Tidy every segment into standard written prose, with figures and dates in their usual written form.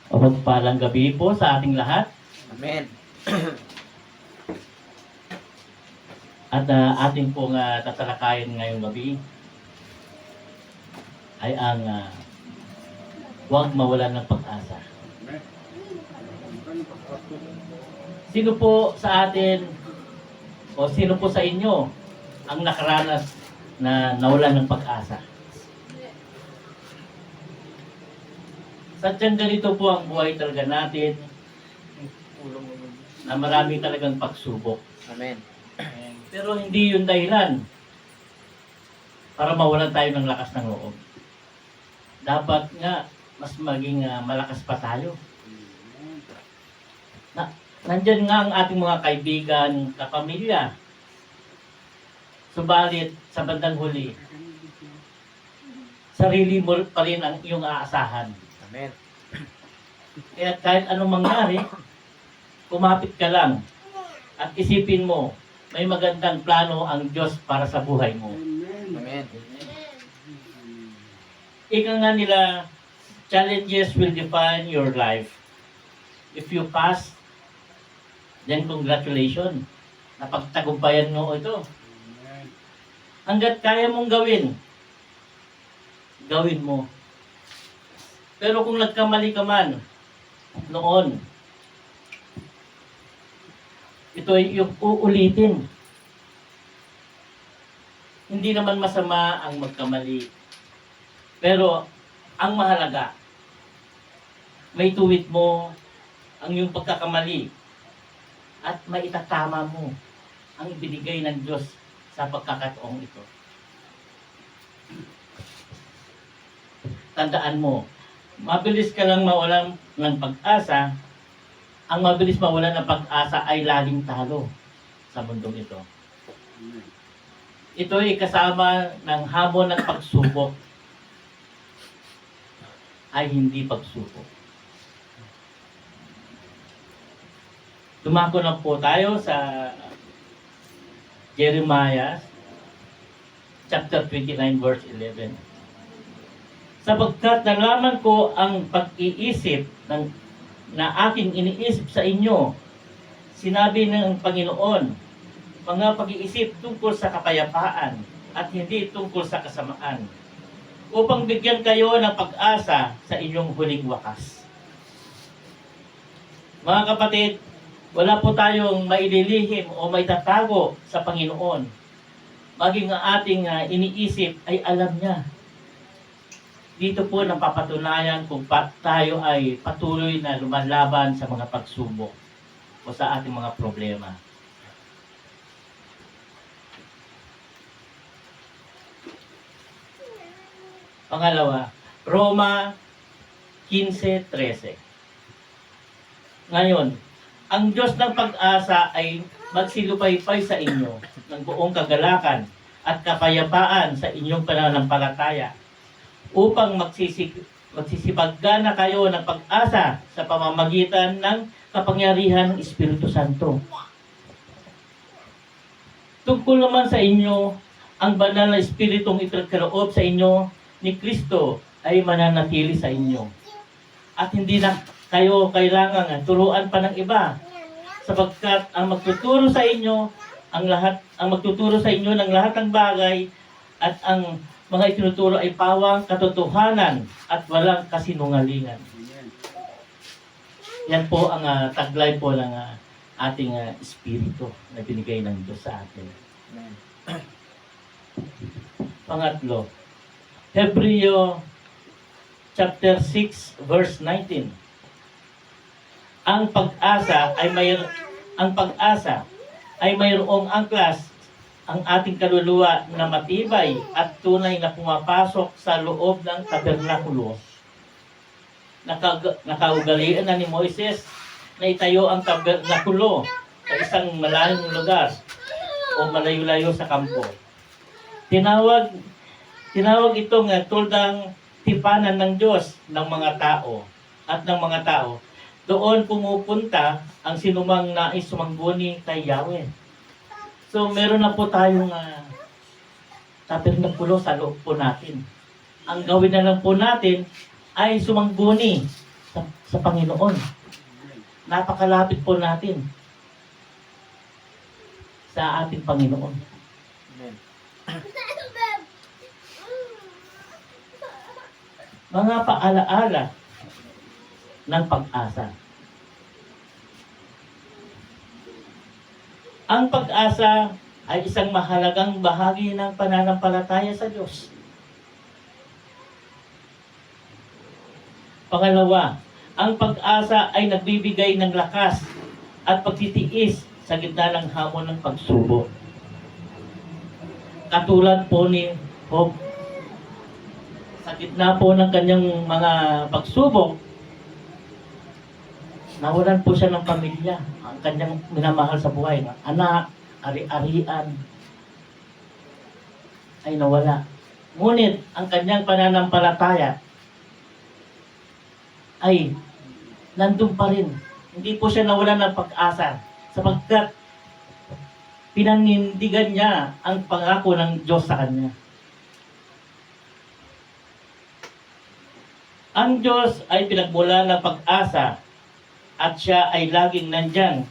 O magpalang gabi po sa ating lahat. Amen. At ating pong tatalakayin ngayong gabi ay ang huwag mawalan ng pag-asa. Sino po sa atin o sino po sa inyo ang nakaranas na nawalan ng pag-asa? Sadyang ganito po ang buhay talaga natin na marami talagang pagsubok. Amen. Pero hindi yun dahilan para mawalan tayo ng lakas ng loob. Dapat nga mas maging malakas pa tayo. Nandyan nga ang ating mga kaibigan, kapamilya. Subalit sa bandang huli, sarili mo pa rin ang iyong aasahan. Amen. Kaya kahit anong mangyari, kumapit ka lang at isipin mo, may magandang plano ang Diyos para sa buhay mo. Amen. Ika nga nila, challenges will define your life. If you pass, then congratulations. Napagtagumpayan mo ito. Hanggat kaya mong gawin, gawin mo. Pero kung nagkamali ka man noon, ito ay yung uulitin. Hindi naman masama ang magkamali. Pero ang mahalaga, may tuwid mo ang iyong pagkakamali at maitatama mo ang ibinigay ng Diyos sa pagkakataong ito. Tandaan mo, mabilis ka lang mawalan ng pag-asa. Ang mabilis mawalan ng pag-asa ay laging talo sa mundong ito. Ito ay kasama ng hamon ng pagsubok ay hindi pagsubok. Dumako na po tayo sa Jeremiah chapter 29 verse 11. Sapagkat nalaman ko ang pag-iisip na aking iniisip sa inyo, sinabi ng Panginoon, mga pag-iisip tungkol sa kapayapaan at hindi tungkol sa kasamaan, upang bigyan kayo ng pag-asa sa inyong huling wakas. Mga kapatid, wala po tayong maililihim o maitatago sa Panginoon. Maging ang ating iniisip ay alam niya. Dito po napapatunayan kung tayo ay patuloy na lumalaban sa mga pagsubok o sa ating mga problema. Pangalawa, Roma 15:13. Ngayon, ang Diyos ng pag-asa ay magsilupaypay sa inyo ng buong kagalakan at kapayapaan sa inyong pananampalataya upang magsisipaggana kayo ng pag-asa sa pamamagitan ng kapangyarihan ng Espiritu Santo. Tungkol naman sa inyo, ang banal na Espiritong itinaloob sa inyo ni Kristo ay mananatili sa inyo. At hindi na kayo kailangan turuan pa ng iba, sapagkat ang magtuturo sa inyo ng lahat ng bagay at ang mga itinuturo ay pawang katotohanan at walang kasinungalingan. Yan po ang taglay po ng ating espiritu na binigay ng Diyos sa atin. Pangatlo, Hebreo chapter 6 verse 19. Ang pag-asa ay mayroong angklas ang ating kaluluwa na matibay at tunay na pumapasok sa loob ng tabernakulo. Nakaugalian na ni Moises na itayo ang tabernakulo sa isang malayong lugar o malayo-layo sa kampo. Tinawag itong tuldang tipanan ng Diyos ng mga tao at ng mga tao. Doon pumupunta ang sinumang nais sumangguni kay Yahweh. So meron na po tayong tabernakulo sa loob po natin. Ang gawin na lang po natin ay sumangguni sa Panginoon. Napakalapit po natin sa ating Panginoon. Amen. Mga paalaala ng pag-asa. Ang pag-asa ay isang mahalagang bahagi ng pananampalataya sa Diyos. Pangalawa, ang pag-asa ay nagbibigay ng lakas at pagtitiis sa gitna ng hamon ng pagsubok. Katulad po ni Job, sa gitna po ng kanyang mga pagsubok, nawalan po siya ng pamilya, ang kanyang minamahal sa buhay, anak, ari-arian, ay nawala. Ngunit ang kanyang pananampalataya ay nandun pa rin. Hindi po siya nawalan ng pag-asa sapagkat pinanindigan niya ang pangako ng Diyos sa kanya. Ang Diyos ay pinagmula ng pag-asa at siya ay laging nandyan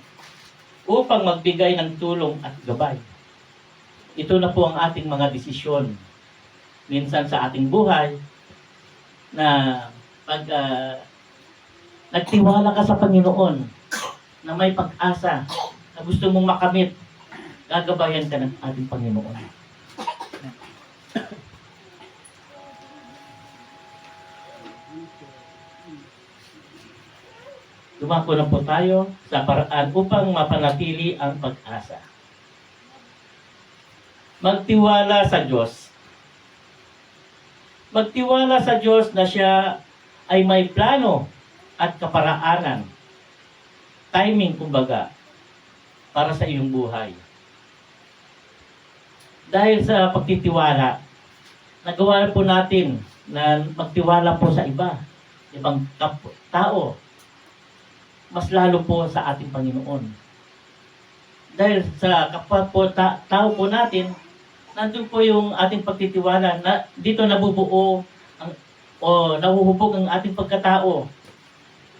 upang magbigay ng tulong at gabay. Ito na po ang ating mga desisyon minsan sa ating buhay na pag nagtiwala ka sa Panginoon na may pag-asa na gusto mong makamit, gagabayan ka ng ating Panginoon. Dumako na po tayo sa paraan upang mapanatili ang pag-asa. Magtiwala sa Diyos. Magtiwala sa Diyos na siya ay may plano at kaparaanan. Timing, kumbaga, para sa iyong buhay. Dahil sa pagtitiwala, nagawa po natin na magtiwala po sa ibang tao, mas lalo po sa ating Panginoon. Dahil sa kapwa po tao po natin, nandun po yung ating pagtitiwala na dito nabubuo o nahuhubog ang ating pagkatao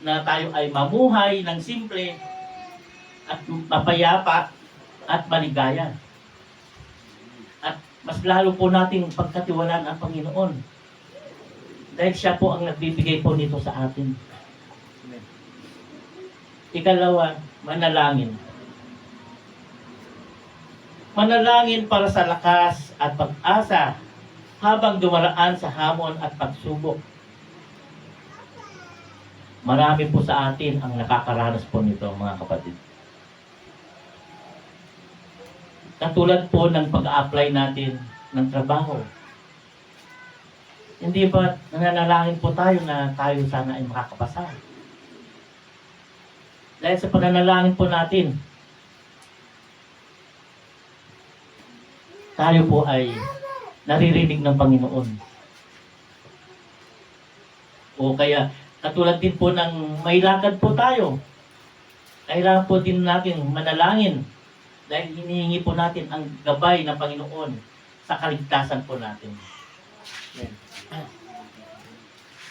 na tayo ay mamuhay ng simple at mapayapa at maligaya. At mas lalo po nating pagkatiwalaan ang Panginoon dahil siya po ang nagbibigay po nito sa atin. Ikalawa, manalangin. Manalangin para sa lakas at pag-asa habang dumaraan sa hamon at pagsubok. Marami po sa atin ang nakakaranas po nito, mga kapatid. Katulad po ng pag-a-apply natin ng trabaho. Hindi ba nananalangin po tayo na tayo sana ay makakapasa? Dahil sa pananalangin po natin, tayo po ay naririnig ng Panginoon. O kaya, katulad din po ng may lakad po tayo. Kailangan po din natin manalangin dahil hinihingi po natin ang gabay ng Panginoon sa kaligtasan po natin. Amen.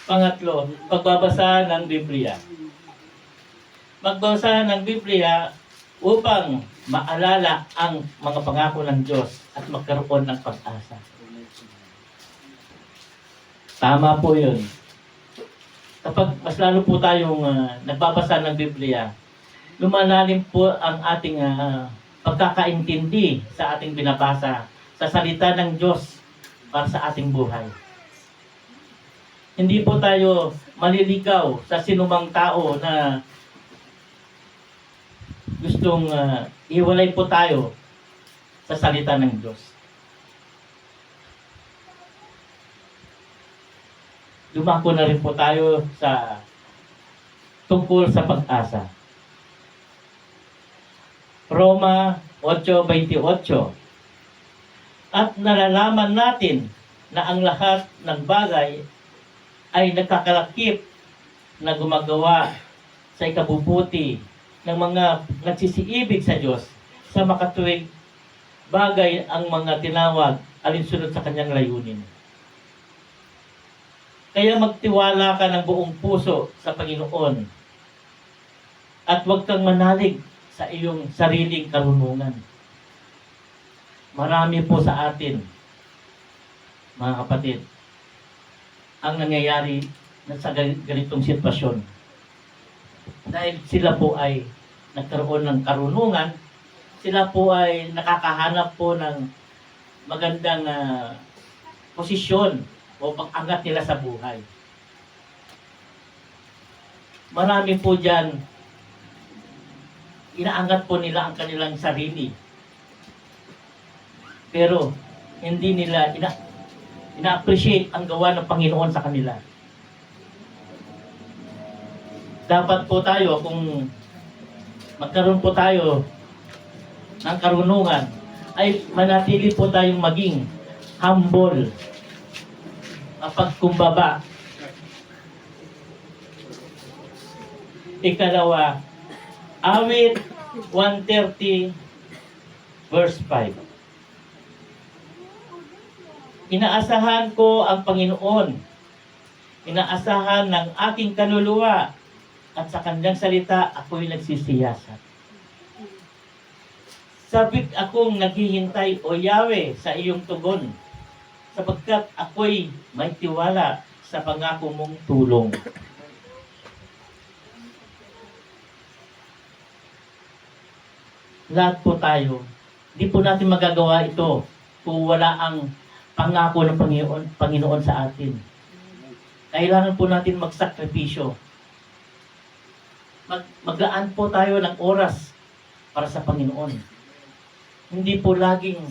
Pangatlo, pagbabasa ng Biblia. Magbasa ng Biblia upang maalala ang mga pangako ng Diyos at magkaroon ng pag-asa. Tama po yun. Kapag mas lalo po tayong nagbabasa ng Biblia, lumalalim po ang ating pagkakaintindi sa ating binabasa sa salita ng Diyos para sa ating buhay. Hindi po tayo maliligaw sa sinumang tao na gustong iwalay po tayo sa salita ng Diyos. Dumako na rin po tayo sa tungkol sa pag-asa. Roma 8:28. At nalalaman natin na ang lahat ng bagay ay nagkakalakip na gumagawa sa ikabubuti ng mga nagsisiibig sa Diyos sa makatuwid bagay ang mga tinawag alinsunod sa kanyang layunin. Kaya magtiwala ka ng buong puso sa Panginoon at huwag kang manalig sa iyong sariling karunungan. Marami po sa atin, mga kapatid, ang nangyayari na sa ganitong sitwasyon. Dahil sila po ay nagkaroon ng karunungan, sila po ay nakakahanap po ng magandang posisyon o pag-angat nila sa buhay. Marami po dyan, inaangat po nila ang kanilang sarili. Pero hindi nila ina-appreciate ang gawa ng Panginoon sa kanila. Dapat po tayo, kung magkaroon po tayo ng karunungan, ay manatili po tayong maging humble, mapagkumbaba. Ikalawa, Awit 130 verse 5. Inaasahan ko ang Panginoon. Inaasahan ng aking kaluluwa at sa kanyang salita ako'y nagsisiyasat. Sabik akong naghihintay, O Yahweh, sa iyong tugon, sapagkat ako'y may tiwala sa pangako mong tulong. Lahat po tayo, di po natin magagawa ito kung wala ang pangako ng Panginoon sa atin. Kailangan po natin magsakripisyo. Maglaan po tayo ng oras para sa Panginoon. Hindi po laging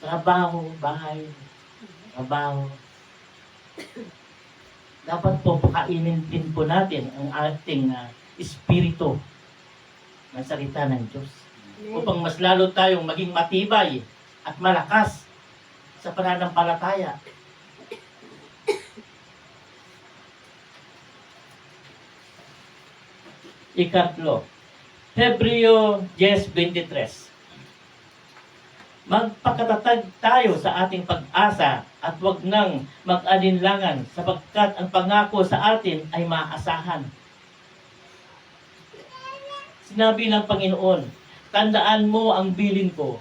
trabaho, bahay, trabaho. Dapat po pakainin din po natin ang ating espiritu ng salita ng Diyos. Upang mas lalo tayong maging matibay at malakas sa pananampalataya. Ikatlo, Hebreo 10:23. Magpakatatag tayo sa ating pag-asa at huwag nang mag-alinlangan sapagkat ang pangako sa atin ay maaasahan. Sinabi ng Panginoon, tandaan mo ang bilin ko,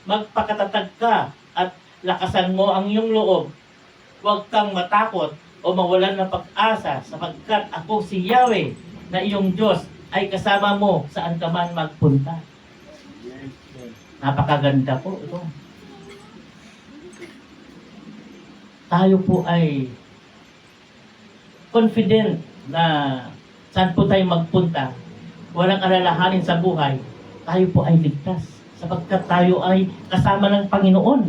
magpakatatag ka at lakasan mo ang iyong loob. Huwag kang matakot o mawalan ng pag-asa sapagkat ako si Yahweh na iyong Diyos ay kasama mo saan ka man magpunta. Napakaganda po ito. Tayo po ay confident na saan po tayo magpunta, walang alalahanin sa buhay, tayo po ay ligtas sapagkat tayo ay kasama ng Panginoon.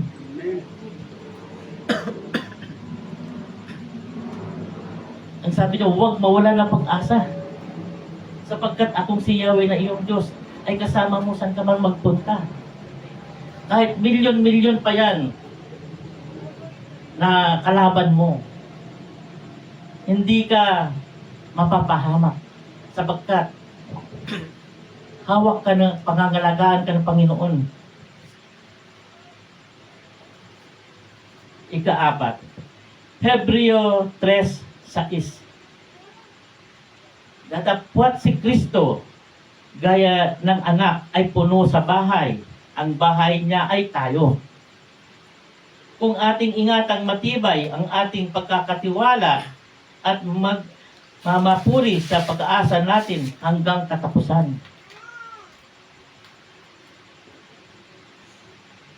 Ang sabi niya, huwag mawala ng pag-asa sapagkat akong si Yahweh na iyong Diyos ay kasama mo saan ka man magpunta. Kahit milyon-milyon pa yan na kalaban mo, hindi ka mapapahamak sapagkat hawak ka ng pangangalagaan ka ng Panginoon. Ika-4, Hebreo 3:6. Datapwat si Kristo gaya ng anak ay puno sa bahay, ang bahay niya ay tayo. Kung ating ingatang matibay ang ating pagkakatiwala at mamapuri sa pag-aasa natin hanggang katapusan.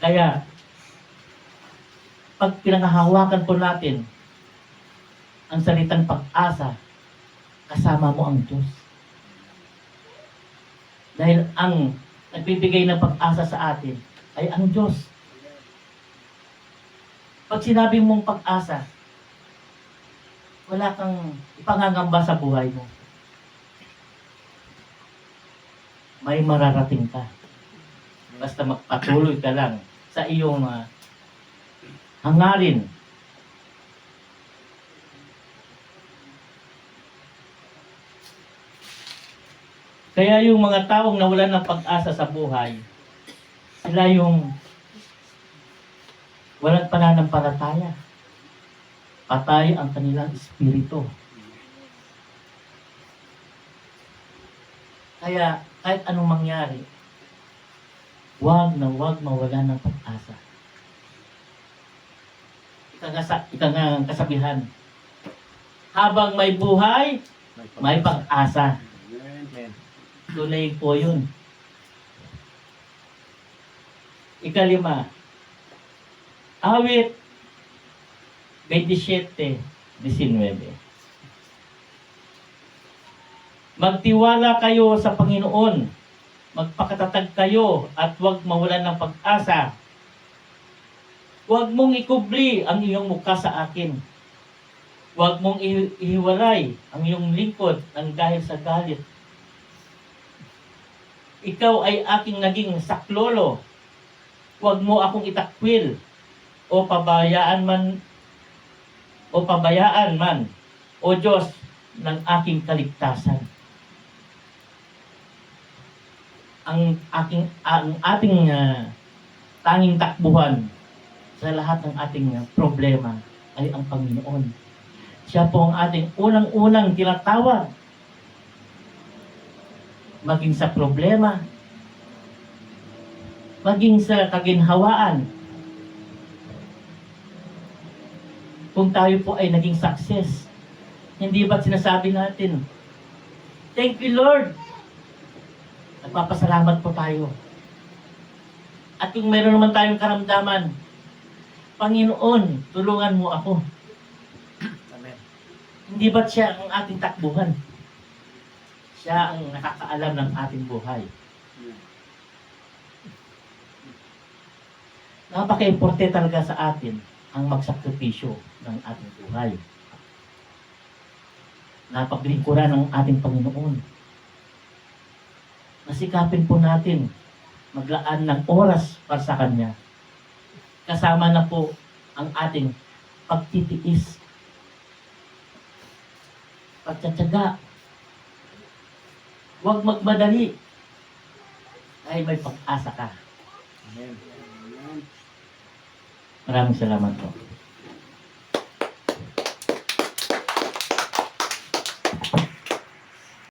Kaya, pag pinanghahawakan po natin ang salitang pag-asa, kasama mo ang Diyos. Dahil ang nagbibigay ng pag-asa sa atin ay ang Diyos. Pag sinabi mong pag-asa, wala kang ipangangamba sa buhay mo. May mararating ka. Basta magpatuloy ka lang sa iyong hangarin. Kaya yung mga taong nawalan ng pag-asa sa buhay, sila yung walang pananampalataya. Patay ang kanilang espiritu. Kaya kahit anong mangyari, huwag na huwag mawala ng pag-asa. Ika nga kasabihan, habang may buhay, may pag-asa. Tunay po yun. Ikalima, awit 27:19. Magtiwala kayo sa Panginoon, magpakatatag kayo at huwag mawalan ng pag-asa. Huwag mong ikubli ang iyong mukha sa akin. Huwag mong ihiwalay ang iyong lingkod ng dahil sa galit. Ikaw ay aking naging saklolo. Huwag mo akong itakwil o pabayaan man, o Diyos ng aking kaligtasan. Ang ating tanging takbuhan sa lahat ng ating problema ay ang Panginoon. Siya po ang ating unang-unang tinatawag. Maging sa problema, maging sa kaginhawaan. Kung tayo po ay naging success, hindi ba't sinasabi natin, thank you Lord, nagpapasalamat po tayo. At kung meron naman tayong karamdaman, Panginoon, tulungan mo ako. Amen. Hindi ba't siya ang ating takbuhan? Siya ang nakakaalam ng ating buhay. Napaka-importante talaga sa atin ang magsakripisyo ng ating buhay. Napaglingkuran ng ating Panginoon. Nasikapin po natin maglaan ng oras para sa Kanya. Kasama na po ang ating pagtitiis, pagtsatsaga. Huwag magmadali ay may pag-asa ka. Amen. Maraming salamat po.